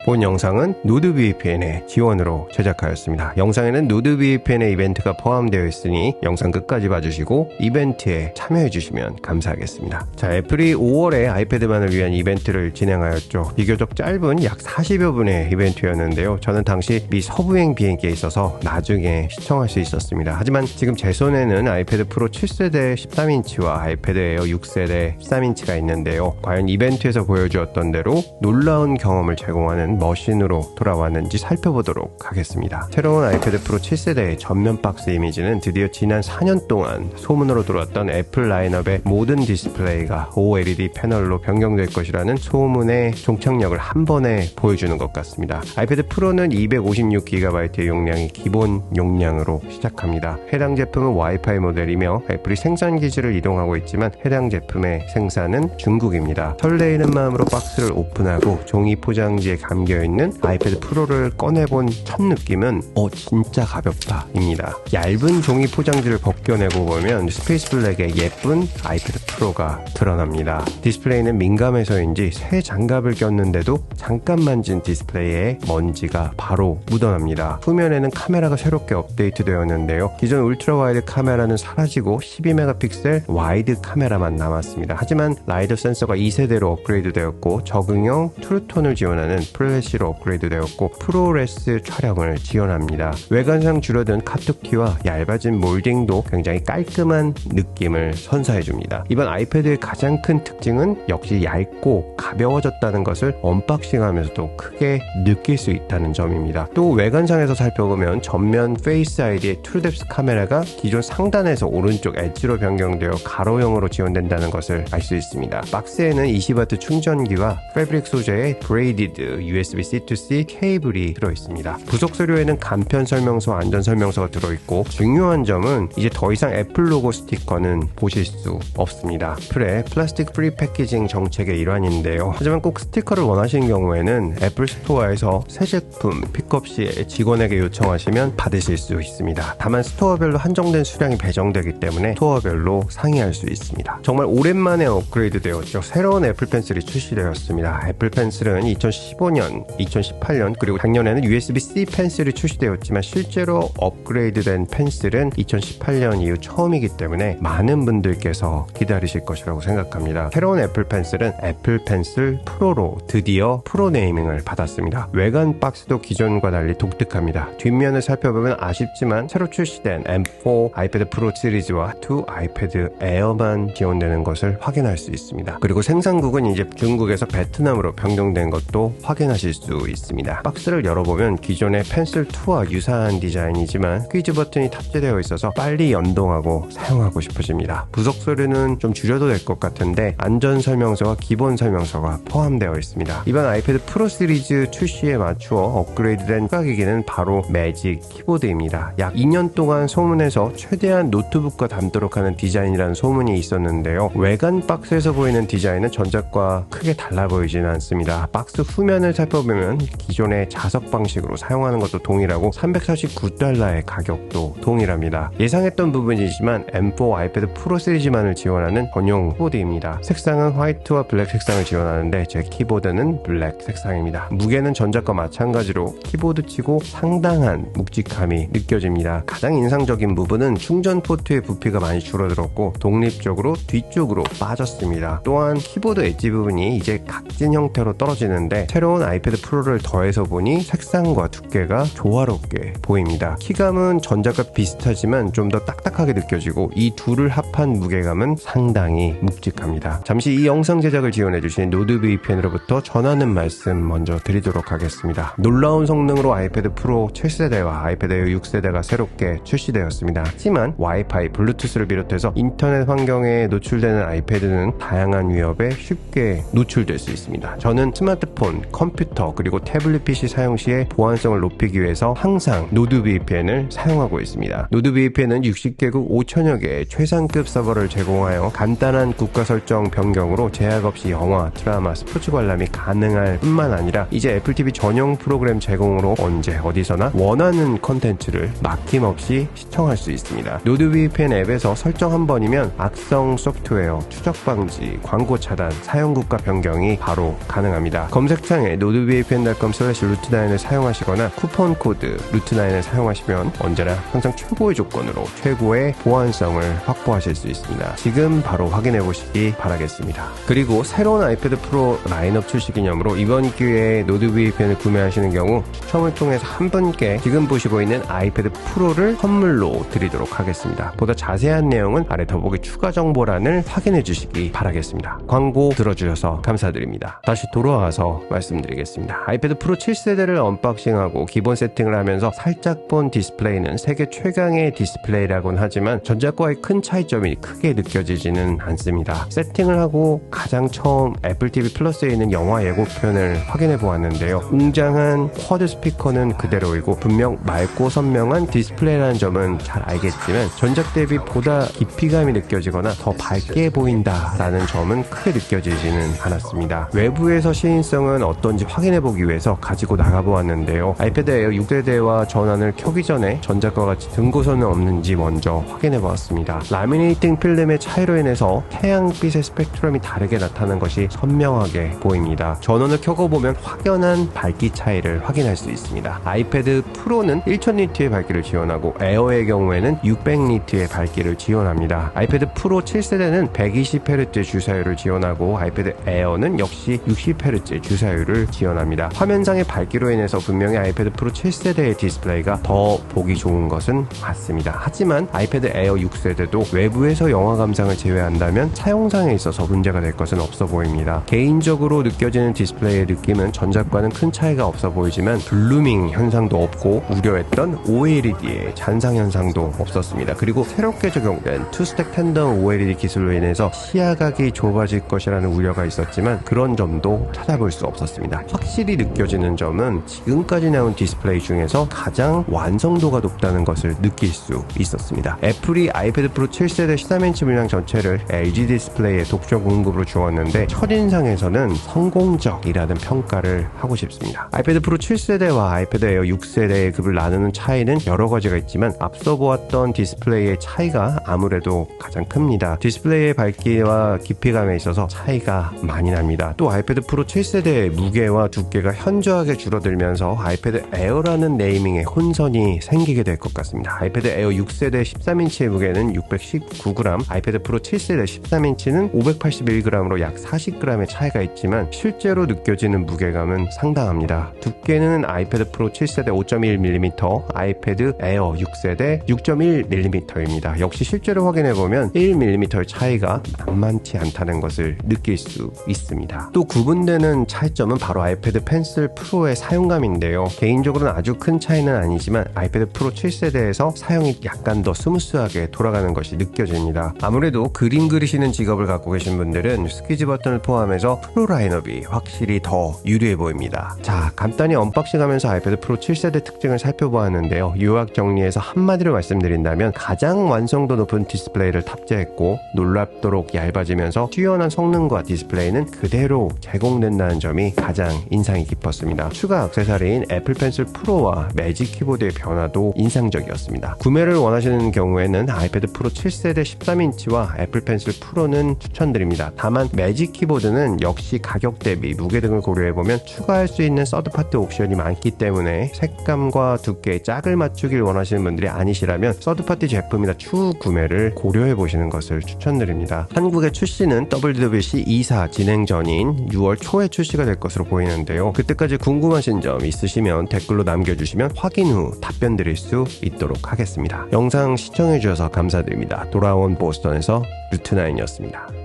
본 영상은 노드VPN의 지원으로 제작하였습니다. 영상에는 노드VPN의 이벤트가 포함되어 있으니 영상 끝까지 봐주시고 이벤트에 참여해주시면 감사하겠습니다. 자, 애플이 5월에 아이패드만을 위한 이벤트를 진행하였죠. 비교적 짧은 약 40여 분의 이벤트였는데요. 저는 당시 미 서부행 비행기에 있어서 나중에 시청할 수 있었습니다. 하지만 지금 제 손에는 아이패드 프로 7세대 13인치와 아이패드 에어 6세대 13인치가 있는데요. 과연 이벤트에서 보여주었던 대로 놀라운 경험을 제공하는 머신으로 돌아왔는지 살펴보도록 하겠습니다. 새로운 아이패드 프로 7세대의 전면 박스 이미지는 드디어 지난 4년 동안 소문으로 돌았던 애플 라인업의 모든 디스플레이가 OLED 패널로 변경될 것이라는 소문의 종착역을 한 번에 보여주는 것 같습니다. 아이패드 프로는 256GB의 용량이 기본 용량으로 시작합니다. 해당 제품은 와이파이 모델이며 애플이 생산 기지를 이동하고 있지만 해당 제품의 생산은 중국입니다. 설레이는 마음으로 박스를 오픈하고 종이 포장지에 담겨있는 아이패드 프로를 꺼내본 첫 느낌은 진짜 가볍다 입니다. 얇은 종이 포장지를 벗겨내고 보면 스페이스 블랙의 예쁜 아이패드 프로가 드러납니다. 디스플레이는 민감해서인지 새 장갑을 꼈는데도 잠깐 만진 디스플레이에 먼지가 바로 묻어납니다. 후면에는 카메라가 새롭게 업데이트되었는데요. 기존 울트라 와이드 카메라는 사라지고 12메가픽셀 와이드 카메라만 남았습니다. 하지만 라이더 센서가 2세대로 업그레이드 되었고 적응형 트루톤을 지원하는 플래시로 업그레이드 되었고 프로레스 촬영을 지원합니다. 외관상 줄어든 카툭티와 얇아진 몰딩도 굉장히 깔끔한 느낌을 선사해줍니다. 이번 아이패드의 가장 큰 특징은 역시 얇고 가벼워졌다는 것을 언박싱하면서도 크게 느낄 수 있다는 점입니다. 또 외관상에서 살펴보면 전면 페이스 아이디의 트루뎁스 카메라가 기존 상단에서 오른쪽 엣지로 변경되어 가로형으로 지원된다는 것을 알 수 있습니다. 박스에는 20W 충전기와 패브릭 소재의 브레이디드 USB C2C 케이블이 들어있습니다. 부속 서류에는 간편 설명서, 안전 설명서가 들어있고 중요한 점은 이제 더 이상 애플 로고 스티커는 보실 수 없습니다. 애플의 플라스틱 프리 패키징 정책의 일환인데요. 하지만 꼭 스티커를 원하시는 경우에는 애플 스토어에서 새 제품 픽업 시에 직원에게 요청하시면 받으실 수 있습니다. 다만 스토어별로 한정된 수량이 배정되기 때문에 스토어별로 상의할 수 있습니다. 정말 오랜만에 업그레이드 되었죠. 새로운 애플 펜슬이 출시되었습니다. 애플 펜슬은 2015년, 2018년 그리고 작년에는 USB-C 펜슬이 출시되었지만 실제로 업그레이드된 펜슬은 2018년 이후 처음이기 때문에 많은 분들께서 기다리실 것이라고 생각합니다. 새로운 애플 펜슬은 애플 펜슬 프로로 드디어 프로 네이밍을 받았습니다. 외관 박스도 기존과 달리 독특합니다. 뒷면을 살펴보면 아쉽지만 새로 출시된 M4 아이패드 프로 시리즈와 2 아이패드 에어만 지원되는 것을 확인할 수 있습니다. 그리고 생산국은 이제 중국에서 베트남으로 변경된 것도 확인하실 수 있습니다. 박스를 열어보면 기존의 펜슬2와 유사한 디자인이지만 퀴즈 버튼이 탑재되어 있어서 빨리 연동하고 사용하고 싶어집니다. 부속 서류는 좀 줄여도 될 것 같은데 안전 설명서와 기본 설명서가 포함되어 있습니다. 이번 아이패드 프로 시리즈 출시에 맞추어 업그레이드된 추가기기는 바로 매직 키보드입니다. 약 2년 동안 소문에서 최대한 노트북과 닮도록 하는 디자인이라는 소문이 있었는데요. 외관 박스에서 보이는 디자인은 전작과 크게 달라 보이지는 않습니다. 박스 후면을 살펴보면 기존의 자석 방식으로 사용하는 것도 동일하고 $349의 가격도 동일합니다. 예상했던 부분이지만 M4 아이패드 프로 시리즈만을 지원하는 전용 키보드입니다. 색상은 화이트와 블랙 색상을 지원하는데 제 키보드는 블랙 색상입니다. 무게는 전작과 마찬가지로 키보드치고 상당한 묵직함이 느껴집니다. 가장 인상적인 부분은 충전 포트의 부피가 많이 줄어들었고 독립적으로 뒤쪽으로 빠졌습니다. 또한 키보드 엣지 부분이 이제 각진 형태로 떨어지는데 새로운 아이패드 프로를 더해서 보니 색상과 두께가 조화롭게 보입니다. 키감은 전작과 비슷하지만 좀 더 딱딱하게 느껴지고 이 둘을 합한 무게감은 상당히 묵직합니다. 잠시 이 영상 제작을 지원해주신 노드VPN으로부터 전하는 말씀 먼저 드리도록 하겠습니다. 놀라운 성능으로 아이패드 프로 7세대와 아이패드 에어 6세대가 새롭게 출시되었습니다. 하지만 와이파이, 블루투스를 비롯해서 인터넷 환경에 노출되는 아이패드는 다양한 위협에 쉽게 노출될 수 있습니다. 저는 스마트폰, 컴퓨터 그리고 태블릿 PC 사용 시에 보안성을 높이기 위해서 항상 노드VPN을 사용하고 있습니다. 노드VPN은 60개국 5천여 개의 최상급 서버를 제공하여 간단한 국가 설정 변경으로 제약 없이 영화, 드라마, 스포츠 관람이 가능할 뿐만 아니라 이제 애플TV 전용 프로그램 제공으로 언제 어디서나 원하는 컨텐츠를 막힘없이 시청할 수 있습니다. 노드VPN 앱에서 설정 한 번이면 악성 소프트웨어, 추적 방지, 광고 차단, 사용 국가 변경이 바로 가능합니다. 검색창에 nordvpn.com/root9을 사용하시거나 쿠폰 코드 root9을 사용하시면 언제나 항상 최고의 조건으로 최고의 보안성을 확보하실 수 있습니다. 지금 바로 확인해 보시기 바라겠습니다. 그리고 새로운 아이패드 프로 라인업 출시 기념으로 이번 기회에 노드VPN을 구매하시는 경우 추첨을 통해서 한 분께 지금 보시고 있는 아이패드 프로를 선물로 드리도록 하겠습니다. 보다 자세한 내용은 아래 더보기 추가 정보란을 확인해 주시기 바라겠습니다. 광고 들어주셔서 감사드립니다. 다시 돌아와서 말씀드리겠습니다. 아이패드 프로 7세대를 언박싱하고 기본 세팅을 하면서 살짝 본 디스플레이는 세계 최강의 디스플레이라고는 하지만 전작과의 큰 차이점이 크게 느껴지지는 않습니다. 세팅을 하고 가장 처음 애플 TV 플러스에 있는 영화 예고편을 확인해 보았는데요. 웅장한 쿼드 스피커는 그대로이고 분명 맑고 선명한 디스플레이라는 점은 잘 알겠지만 전작 대비 보다 깊이감이 느껴지거나 더 밝게 보인다라는 점은 크게 느껴지지는 않았습니다. 외부에서 시인성은 어떤지 확인해 보기 위해서 가지고 나가보았는데요. 아이패드 에어 6세대와 전원을 켜기 전에 전작과 같이 등고선은 없는지 먼저 확인해 보았습니다. 라미네이팅 필름의 차이로 인해서 태양빛의 스펙트럼이 다르게 나타나는 것이 선명하게 보입니다. 전원을 켜고 보면 확연한 밝기 차이를 확인할 수 있습니다. 아이패드 프로는 1000니트의 밝기를 지원하고 에어의 경우에는 600니트의 밝기를 지원합니다. 아이패드 프로 7세대는 120Hz 주사율을 지원하고 아이패드 에어는 역시 60Hz 주사율을 지원합니다. 화면상의 밝기로 인해서 분명히 아이패드 프로 7세대의 디스플레이가 더 보기 좋은 것은 맞습니다. 하지만 아이패드 에어 6세대도 외부에서 영화 감상을 제외한다면 사용상에 있어서 문제가 될 것은 없어 보입니다. 개인적으로 느껴지는 디스플레이의 느낌은 전작과는 큰 차이가 없어 보이지만 블루밍 현상도 없고 우려했던 OLED의 잔상 현상도 없었습니다. 그리고 새롭게 적용된 투스택 텐덤 OLED 기술로 인해서 시야각이 좁아질 것이라는 우려가 있었지만 그런 점도 찾아볼 수 없었습니다. 확실히 느껴지는 점은 지금까지 나온 디스플레이 중에서 가장 완성도가 높다는 것을 느낄 수 있었습니다. 애플이 아이패드 프로 7세대 13인치 물량 전체를 LG 디스플레이의 독점 공급으로 주었는데 첫인상에서는 성공적이라는 평가를 하고 싶습니다. 아이패드 프로 7세대와 아이패드 에어 6세대의 급을 나누는 차이는 여러 가지가 있지만 앞서 보았던 디스플레이의 차이가 아무래도 가장 큽니다. 디스플레이의 밝기와 깊이감에 있어서 차이가 많이 납니다. 또 아이패드 프로 7세대의 무게와 두께가 현저하게 줄어들면서 아이패드 에어라는 네이밍에 혼선이 생기게 될 것 같습니다. 아이패드 에어 6세대 13인치의 무게는 619g, 아이패드 프로 7세대 13인치는 581g으로 약 40g의 차이가 있지만 실제로 느껴지는 무게감은 상당합니다. 두께는 아이패드 프로 7세대 5.1mm, 아이패드 에어 6세대 6.1mm입니다. 역시 실제로 확인해보면 1mm의 차이가 만만치 않다는 것을 느낄 수 있습니다. 또 구분되는 차이점은 바로 아이패드 펜슬 프로의 사용감인데요. 개인적으로는 아주 큰 차이는 아니지만 아이패드 프로 7세대에서 사용이 약간 더 스무스하게 돌아가는 것이 느껴집니다. 아무래도 그림 그리시는 직업을 갖고 계신 분들은 스퀴즈 버튼을 포함해서 프로 라인업이 확실히 더 유리해 보입니다. 자, 간단히 언박싱하면서 아이패드 프로 7세대 특징을 살펴보았는데요. 요약 정리해서 한마디로 말씀드린다면 가장 완성도 높은 디스플레이를 탑재했고 놀랍도록 얇아지면서 뛰어난 성능과 디스플레이는 그대로 제공된다는 점이 가장 인상이 깊었습니다. 추가 액세서리인 애플 펜슬 프로와 매직 키보드의 변화도 인상적이었습니다. 구매를 원하시는 경우에는 아이패드 프로 7세대 13인치와 애플 펜슬 프로는 추천드립니다. 다만 매직 키보드는 역시 가격 대비 무게 등을 고려해보면 추가할 수 있는 서드파티 옵션이 많기 때문에 색감과 두께의 짝을 맞추길 원하시는 분들이 아니시라면 서드파티 제품이나 추후 구매를 고려해보시는 것을 추천드립니다. 한국의 출시는 WWDC 24 진행 전인 6월 초에 출시가 될 것으로 보이는데요. 그때까지 궁금하신 점 있으시면 댓글로 남겨주시면 확인 후 답변 드릴 수 있도록 하겠습니다. 영상 시청해주셔서 감사드립니다. 돌아온 보스턴에서 루트9이었습니다.